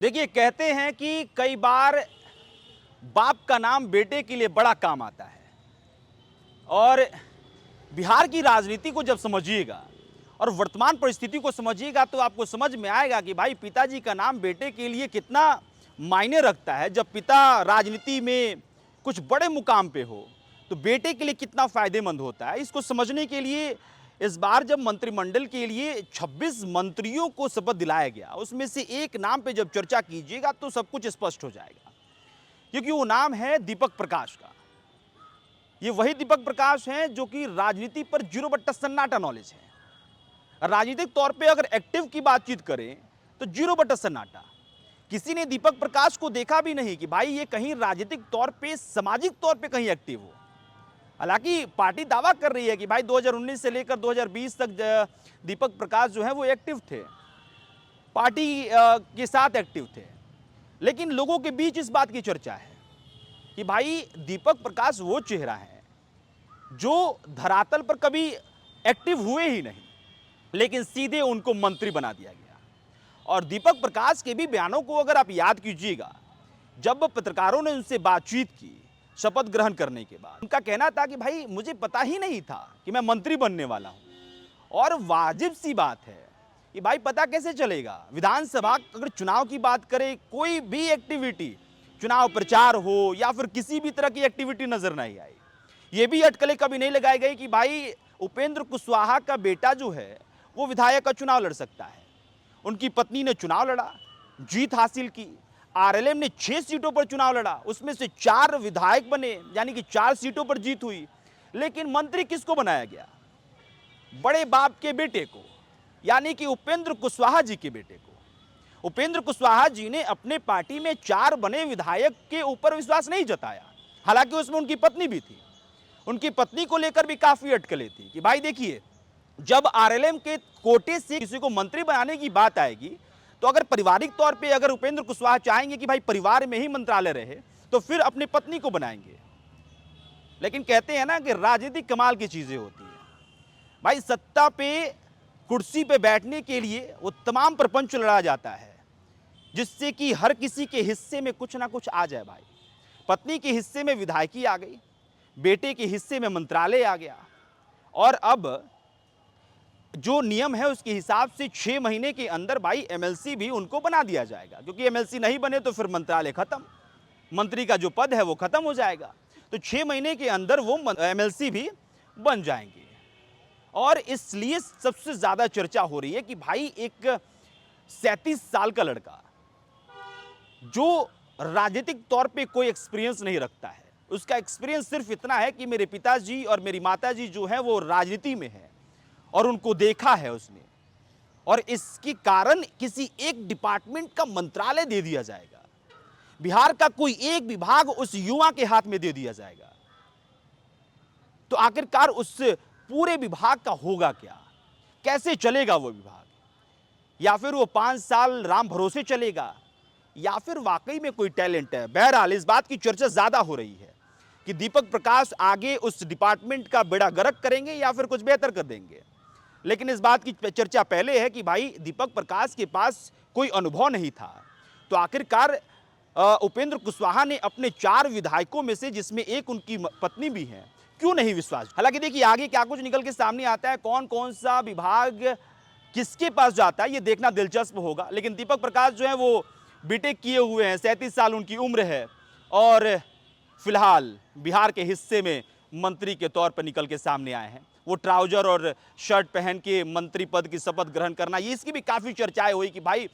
देखिए, कहते हैं कि कई बार बाप का नाम बेटे के लिए बड़ा काम आता है। और बिहार की राजनीति को जब समझिएगा और वर्तमान परिस्थिति को समझिएगा तो आपको समझ में आएगा कि भाई पिताजी का नाम बेटे के लिए कितना मायने रखता है। जब पिता राजनीति में कुछ बड़े मुकाम पे हो तो बेटे के लिए कितना फायदेमंद होता है। इसको समझने के लिए इस बार जब मंत्रिमंडल के लिए 26 मंत्रियों को शपथ दिलाया गया, उसमें से एक नाम पे जब चर्चा कीजिएगा तो सब कुछ स्पष्ट हो जाएगा, क्योंकि वो नाम है दीपक प्रकाश का। ये वही दीपक प्रकाश हैं जो कि राजनीति पर 0 सन्नाटा नॉलेज है। राजनीतिक तौर पे अगर एक्टिव की बातचीत करें तो 0 सन्नाटा। किसी ने दीपक प्रकाश को देखा भी नहीं कि भाई ये कहीं राजनीतिक तौर पे, सामाजिक तौर पे कहीं एक्टिव हो। हालांकि पार्टी दावा कर रही है कि भाई 2019 से लेकर 2020 तक दीपक प्रकाश जो है वो एक्टिव थे, पार्टी के साथ एक्टिव थे। लेकिन लोगों के बीच इस बात की चर्चा है कि भाई दीपक प्रकाश वो चेहरा है जो धरातल पर कभी एक्टिव हुए ही नहीं, लेकिन सीधे उनको मंत्री बना दिया गया। और दीपक प्रकाश के भी बयानों को अगर आप याद कीजिएगा, जब पत्रकारों ने उनसे बातचीत की शपथ ग्रहण करने के बाद, उनका कहना था कि भाई मुझे पता ही नहीं था कि मैं मंत्री बनने वाला हूं। और वाजिब सी बात है कि भाई पता कैसे चलेगा। विधानसभा अगर चुनाव की बात करें, कोई भी एक्टिविटी, चुनाव प्रचार हो या फिर किसी भी तरह की एक्टिविटी नजर नहीं आई। ये भी अटकलें कभी नहीं लगाई गई कि भाई उपेंद्र कुशवाहा का बेटा जो है वो विधायक का चुनाव लड़ सकता है। उनकी पत्नी ने चुनाव लड़ा, जीत हासिल की। आरएलएम ने 6 सीटों पर चुनाव लड़ा, उसमें से 4 विधायक बने, यानी कि 4 सीटों पर जीत हुई। लेकिन मंत्री किसको बनाया गया? बड़े बाप के बेटे को, यानी कि उपेंद्र कुशवाहा जी के बेटे को। उपेंद्र कुशवाहा जी ने अपने पार्टी में 4 बने विधायक के ऊपर विश्वास नहीं जताया। हालांकि उसमें उनकी पत्नी भी थी। उनकी पत्नी को लेकर भी काफी अटकलें थी कि भाई देखिए, जब आरएलएम के कोटे से किसी को मंत्री बनाने की बात आएगी तो अगर पारिवारिक तौर पे अगर उपेंद्र कुशवाहा चाहेंगे कि भाई परिवार में ही मंत्रालय रहे तो फिर अपनी पत्नी को बनाएंगे। लेकिन कहते हैं ना कि राजनीतिक कमाल की चीजें होती हैं। भाई सत्ता पे, कुर्सी पे बैठने के लिए वो तमाम प्रपंच लड़ा जाता है जिससे कि हर किसी के हिस्से में कुछ ना कुछ आ जाए। भाई पत्नी के हिस्से में विधायकी आ गई, बेटे के हिस्से में मंत्रालय आ गया, और अब जो नियम है उसके हिसाब से 6 महीने के अंदर भाई एमएलसी भी उनको बना दिया जाएगा, क्योंकि एमएलसी नहीं बने तो फिर मंत्रालय खत्म, मंत्री का जो पद है वो खत्म हो जाएगा। तो 6 महीने के अंदर वो एमएलसी भी बन जाएंगे। और इसलिए सबसे ज्यादा चर्चा हो रही है कि भाई एक 37 साल का लड़का जो राजनीतिक तौर पे कोई एक्सपीरियंस नहीं रखता है, उसका एक्सपीरियंस सिर्फ इतना है कि मेरे पिताजी और मेरी माताजी जो है वो राजनीति में है और उनको देखा है उसने, और इसके कारण किसी एक डिपार्टमेंट का मंत्रालय दे दिया जाएगा, बिहार का कोई एक विभाग उस युवा के हाथ में दे दिया जाएगा। तो आखिरकार उस पूरे विभाग का होगा क्या? कैसे चलेगा वो विभाग? या फिर वो 5 साल राम भरोसे चलेगा, या फिर वाकई में कोई टैलेंट है? बहरहाल इस बात की चर्चा ज्यादा हो रही है कि दीपक प्रकाश आगे उस डिपार्टमेंट का बेड़ा गर्क करेंगे या फिर कुछ बेहतर कर देंगे। लेकिन इस बात की चर्चा पहले है कि भाई दीपक प्रकाश के पास कोई अनुभव नहीं था, तो आखिरकार उपेंद्र कुशवाहा ने अपने 4 विधायकों में से, जिसमें एक उनकी पत्नी भी है, क्यों नहीं विश्वास? हालांकि देखिए आगे क्या कुछ निकल के सामने आता है, कौन कौन सा विभाग किसके पास जाता है, ये देखना दिलचस्प होगा। लेकिन दीपक प्रकाश जो है वो बीटेक किए हुए हैं, 37 साल उनकी उम्र है, और फिलहाल बिहार के हिस्से में मंत्री के तौर पर निकल के सामने आए हैं। वो ट्राउजर और शर्ट पहन के मंत्री पद की शपथ ग्रहण करना, ये इसकी भी काफी चर्चाएं हुई कि भाई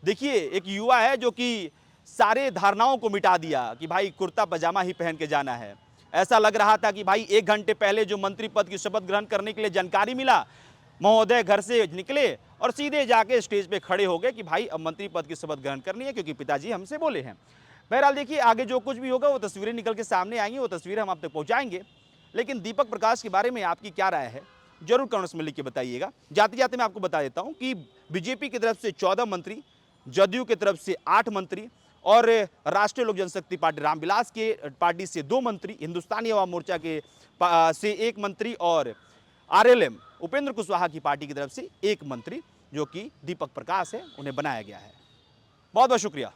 देखिए एक युवा है जो कि सारे धारणाओं को मिटा दिया कि भाई कुर्ता पजामा ही पहन के जाना है। ऐसा लग रहा था कि भाई 1 घंटे पहले जो मंत्री पद की शपथ ग्रहण करने के लिए जानकारी मिला, महोदय घर से निकले और सीधे जाके स्टेज पे खड़े हो गए कि भाई अब मंत्री पद की शपथ ग्रहण करनी है क्योंकि पिताजी हमसे बोले हैं। बहरहाल देखिए आगे जो कुछ भी होगा वो तस्वीरें निकल के सामने आएंगी, वो तस्वीरें हम आप तक पहुंचाएंगे। लेकिन दीपक प्रकाश के बारे में आपकी क्या राय है, जरूर कमेंट्स में लिख के बताइएगा। जाते जाते मैं आपको बता देता हूं कि बीजेपी की तरफ से 14 मंत्री, जदयू की तरफ से 8 मंत्री, और राष्ट्रीय लोक जनशक्ति पार्टी रामविलास के पार्टी से 2 मंत्री, हिंदुस्तानी अवाम मोर्चा के से 1 मंत्री, और आरएलएम उपेंद्र कुशवाहा की पार्टी की तरफ से 1 मंत्री जो कि दीपक प्रकाश है, उन्हें बनाया गया है। बहुत बहुत शुक्रिया।